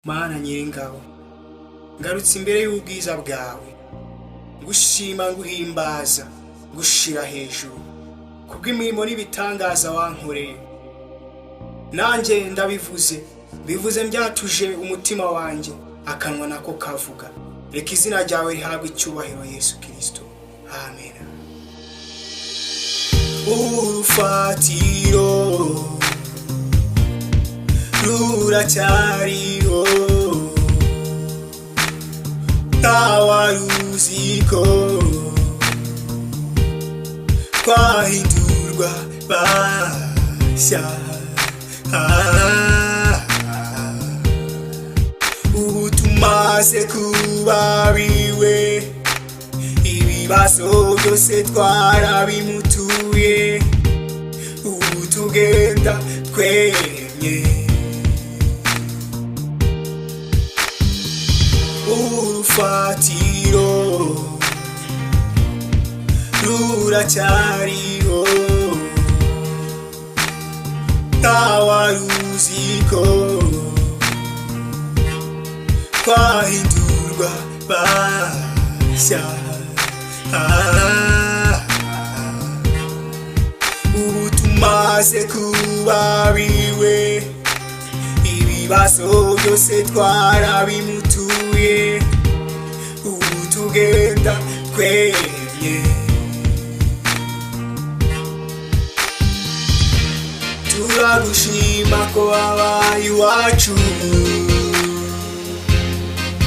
Mana Nyiringabo, ngarutse imbere y'ubwiza bwawe, ngushima nguhimbaza, ngushira hejuru kubw'imirimo n'ibitangaza wankoreye. Nanjye ndabivuze, bivuze mbyatuje umutima wanjye, akanwa nako kavuga. Reka izina ryawe rihabwe icyubahiro Yesu Kristo. Amen. Urufatiro ruracyariho, ntawaruziko twahindurwa bashya. Ubu tumaze kuba biwe, ibibazo byose twarabimutuye. Ubu tugenda twemye. Urufatiro ruracyariho, ntawaruziko twahindurwa bashya. Ubu tumaze kuba biwe, ibibazo byose twarabimutuye. Ubu tugenda twemye. Turagushima ko wabaye iwacu,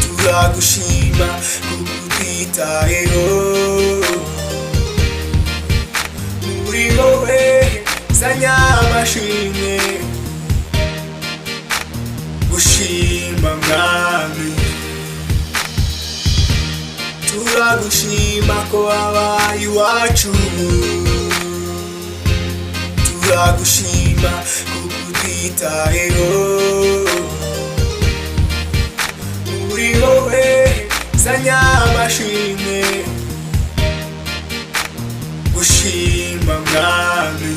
turagushima kuko utwitayeho. Muri wowe zanya amashimwe, gushima mwami. Turagushima ko wabaye iwacu, turagushima kuko utwitayeho. Muri wowe zanya amashimwe, gushima mwami.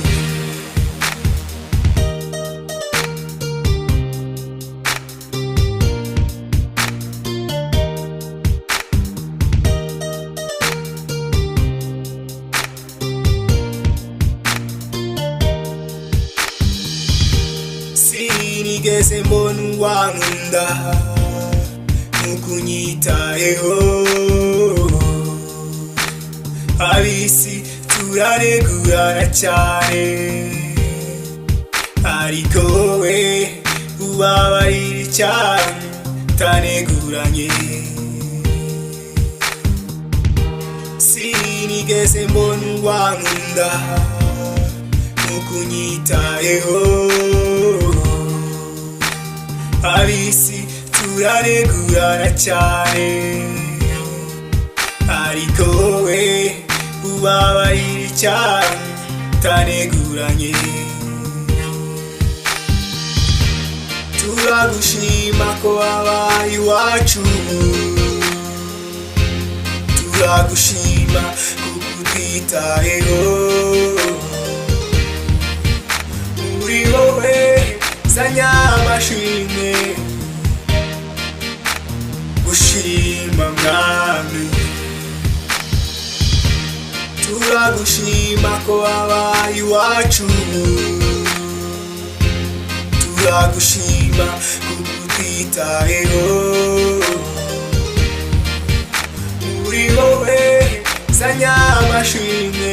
Sinigeze mbona uwankunda nkuko unyitayeho. Abisi turaregurana cyane, ariko wowe ubabarira cyane utaneguranye. Sinigeze mbona uwankunda nkuko unyitayeho. Abisi turaregurana cyane, ariko wowe ubabarira cyane utaneguranye. Turagushima ko wabaye iwacu, turagushima kuko utwitayeho. Muri wowe zanya amashimwe, gushima mwami. Turagushima ko wabaye iwacu, turagushima kuko utwitayeho. Muri wowe zanya amashimwe,